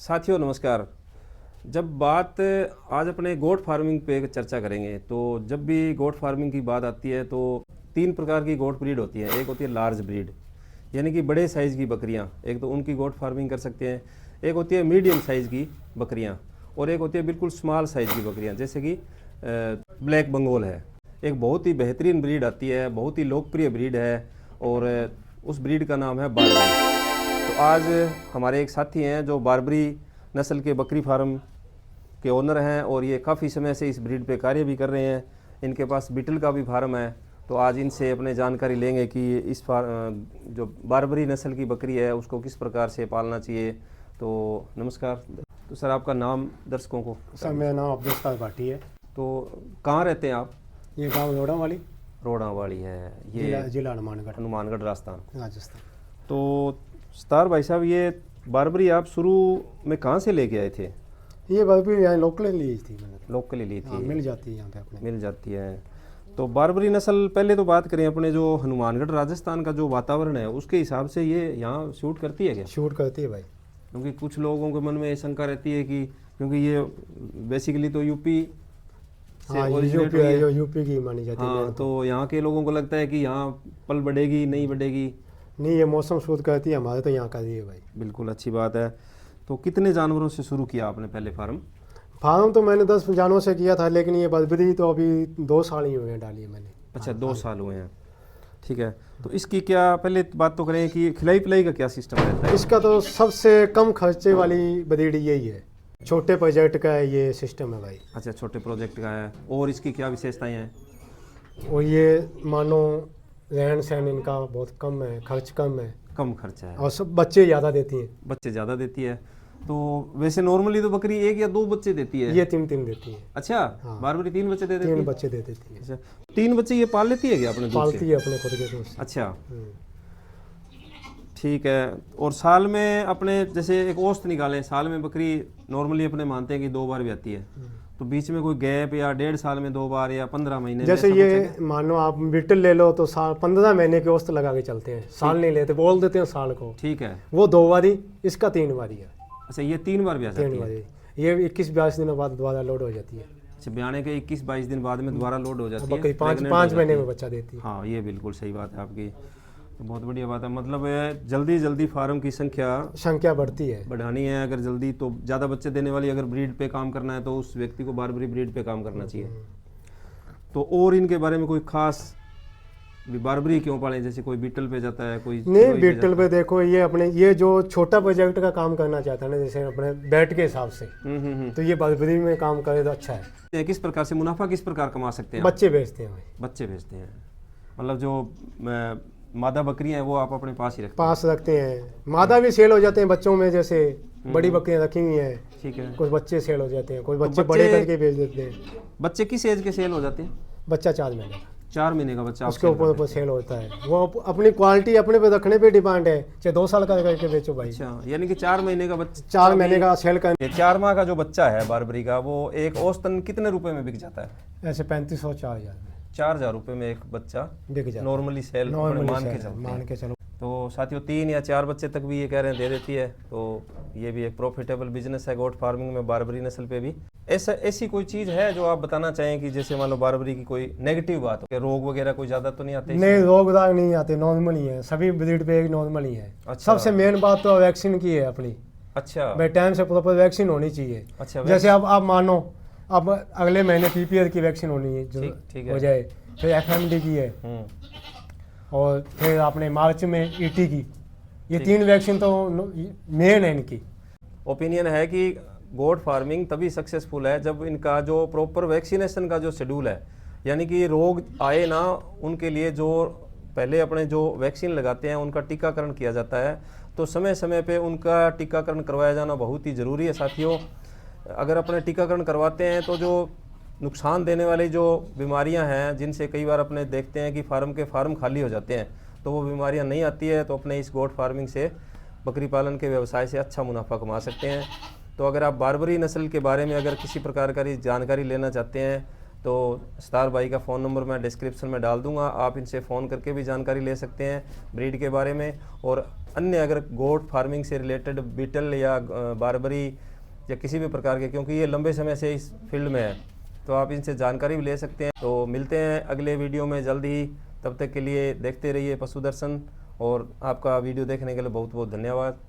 साथियों नमस्कार। जब बात आज अपने गोट फार्मिंग पे चर्चा करेंगे तो जब भी गोट फार्मिंग की बात आती है तो 3 प्रकार की गोट ब्रीड होती है। एक होती है लार्ज ब्रीड यानी कि बड़े साइज़ की बकरियां, एक तो उनकी गोट फार्मिंग कर सकते हैं। एक होती है मीडियम साइज़ की बकरियां और एक होती है बिल्कुल स्मॉल साइज़ की बकरियां, जैसे कि ब्लैक बंगाल है। एक बहुत ही बेहतरीन ब्रीड आती है, बहुत ही लोकप्रिय ब्रीड है और उस ब्रीड का नाम है बारबरी। तो आज हमारे एक साथी हैं जो बारबरी नस्ल के बकरी फार्म के ओनर हैं और ये काफ़ी समय से इस ब्रीड पे कार्य भी कर रहे हैं। इनके पास बीटल का भी फार्म है, तो आज इनसे अपने जानकारी लेंगे कि इस जो बारबरी नस्ल की बकरी है उसको किस प्रकार से पालना चाहिए। तो नमस्कार। तो सर आपका नाम दर्शकों को। सर मेरा नाम अब्दुल सत्तार भाटी है। तो कहाँ रहते हैं आप? ये गांव रोड़ावाली है, ये जिला हनुमानगढ़ राजस्थान। तो सत्तार भाई साहब, ये बारबरी आप शुरू में कहाँ से लेके आए थे? ये बारबरी यहाँ लोकल ली थी मैंने। लोकली ली थी? मिल जाती है यहाँ पे अपने। मिल जाती है। तो बारबरी नस्ल, पहले तो बात करें अपने जो हनुमानगढ़ राजस्थान का जो वातावरण है उसके हिसाब से ये यहाँ शूट करती है क्या? शूट करती है भाई, क्योंकि कुछ लोगों के मन में ये शंका रहती है कि क्योंकि ये बेसिकली तो यूपी से ओरिजिनेट हुई है। यूपी की मानी जाती है। हाँ, तो यहाँ के लोगों को लगता है कि यहाँ पल बढ़ेगी नहीं बढ़ेगी। नहीं, ये मौसम शूट करती है, हमारे तो यहाँ कर दी है भाई। बिल्कुल अच्छी बात है। तो कितने जानवरों से शुरू किया आपने पहले फार्म? फार्म तो मैंने 10 जानवरों से किया था, लेकिन ये बारबरी तो अभी 2 साल ही हुए हैं डाली है मैंने। अच्छा, 2 साल हुए हैं, ठीक है। तो इसकी क्या पहले बात तो करें कि खिलाई पिलाई का क्या सिस्टम रहता है? इसका तो सबसे कम खर्चे वाली ब्रीड यही है, छोटे प्रोजेक्ट का ये सिस्टम है भाई। अच्छा, छोटे प्रोजेक्ट का है। और इसकी क्या विशेषताएं हैं? और ये मानो रहन सहन इनका बहुत कम है, खर्च कम है, कम खर्चा है और सब बच्चे ज़्यादा देती है। बच्चे ज़्यादा देती है। तो वैसे नॉर्मली तो बकरी 1 या 2 बच्चे देती है। ये 3 देती है। अच्छा, हाँ। बारबरी 3 बच्चे दे देती है? 3 बच्चे दे देती है। अच्छा, 3 बच्चे ये पाल लेती है क्या अपने दूध से? पालती है अपने खुद के दूध से। अच्छा, ठीक है। और साल में अपने जैसे एक औसत निकालें, साल में बकरी नॉर्मली अपने मानते हैं कि 2 बार भी आती है, तो बीच में कोई गैप या 1.5 साल में 2 बार या 15 महीने? जैसे ये मानो आप बीटल ले लो तो साल 15 महीने के औसत लगा के चलते हैं, साल नहीं लेते, बोल देते हैं साल को। ठीक है। वो 2 बारी, इसका 3 बारी है। अच्छा, ये 3 बार भी आ जाती है? 3 बारी। ये 21-22 दिनों बाद दोबारा लोड हो जाती है। अच्छा, ब्याने के 21-22 दिन बाद में दोबारा लोड हो जाती है। बकरी 5 महीने में बच्चा देती है। हाँ, ये बिल्कुल सही बात है आपकी। तो बहुत बढ़िया बात है। मतलब जल्दी जल्दी फार्म की संख्या बढ़ती है, बढ़ानी है अगर जल्दी, तो ज़्यादा बच्चे देने वाली अगर ब्रीड पे काम करना है तो उस व्यक्ति को बारबरी ब्रीड पे काम करना चाहिए। तो और इनके बारे में कोई खास, बारबरी क्यों पालें? जैसे कोई बीटल पे जाता है, कोई नहीं बीटल पे देखो, ये अपने ये जो छोटा प्रोजेक्ट का काम करना चाहता है ना, जैसे अपने बैट के हिसाब से, तो ये बारबरी में काम करे तो अच्छा है। किस प्रकार से मुनाफा किस प्रकार कमा सकते हैं? बच्चे बेचते हैं भाई। बच्चे बेचते हैं, मतलब जो मादा बकरियां हैं वो आप अपने पास ही रखते हैं। मादा भी सेल हो जाते हैं बच्चों में, जैसे बड़ी बकरियां रखी हुई हैं, ठीक है। कुछ बच्चे सेल हो जाते हैं, कुछ बच्चे बड़े करके बेच देते हैं। बच्चे किस एज के सेल हो जाते हैं? बच्चा 4 महीने का। 4 महीने का बच्चा उसके ऊपर सेल होता है। वो अपनी क्वालिटी अपने पे रखने पे डिमांड है, चाहे 2 साल का करके बेचो भाई। अच्छा, यानी कि 4 महीने का बच्चा, 4 महीने का सेल करने। 4 माह का जो बच्चा है बारबरी का, वो एक औसतन कितने रुपए में बिक जाता है? ऐसे 3500-4000 में। 4000 रुपए में एक बच्चा बिक जाता है नॉर्मली सेल मान के चलो। तो साथियों 3 या 4 बच्चे तक भी ये कह रहे हैं दे देती है, तो ये भी एक प्रॉफिटेबल बिजनेस है गोट फार्मिंग में बारबरी नस्ल पे भी। ऐसी कोई चीज़ है जो आप बताना चाहें कि जैसे मान लो बारबरी की कोई नेगेटिव बात हो, रोग वगैरह कोई ज़्यादा तो नहीं आते? नहीं, रोग दाग नहीं आते, नॉर्मल ही है सभी ब्रीड पे, एक नॉर्मल ही है। अच्छा। सबसे मेन बात तो वैक्सीन की है अपनी। अच्छा भाई, टाइम से प्रॉपर वैक्सीन होनी चाहिए। अच्छा, जैसे अब आप मानो अब अगले महीने PPR की वैक्सीन होनी है, जो ठीक है, हो जाए। फिर FMD की है, और फिर आपने मार्च में ET की। ये 3 वैक्सीन तो मेन है इनकी। ओपिनियन है कि गोट फार्मिंग तभी सक्सेसफुल है जब इनका जो प्रॉपर वैक्सीनेशन का जो शेड्यूल है, यानी कि रोग आए ना उनके लिए जो पहले अपने जो वैक्सीन लगाते हैं उनका टीकाकरण किया जाता है। तो समय समय पे उनका टीकाकरण करवाया जाना बहुत ही ज़रूरी है साथियों। अगर अपने टीकाकरण करवाते हैं तो जो नुकसान देने वाली जो बीमारियां हैं, जिनसे कई बार अपने देखते हैं कि फार्म खाली हो जाते हैं, तो वो बीमारियां नहीं आती है, तो अपने इस गोट फार्मिंग से, बकरी पालन के व्यवसाय से अच्छा मुनाफा कमा सकते हैं। तो अगर आप बारबरी नस्ल के बारे में अगर किसी प्रकार की जानकारी लेना चाहते हैं तो स्टार भाई का फ़ोन नंबर मैं डिस्क्रिप्शन में डाल दूंगा, आप इनसे फ़ोन करके भी जानकारी ले सकते हैं ब्रीड के बारे में। और अन्य अगर गोट फार्मिंग से रिलेटेड बीटल या बारबरी या किसी भी प्रकार के, क्योंकि ये लंबे समय से इस फील्ड में है, तो आप इनसे जानकारी भी ले सकते हैं। तो मिलते हैं अगले वीडियो में जल्द ही, तब तक के लिए देखते रहिए पशु दर्शन, और आपका वीडियो देखने के लिए बहुत बहुत धन्यवाद।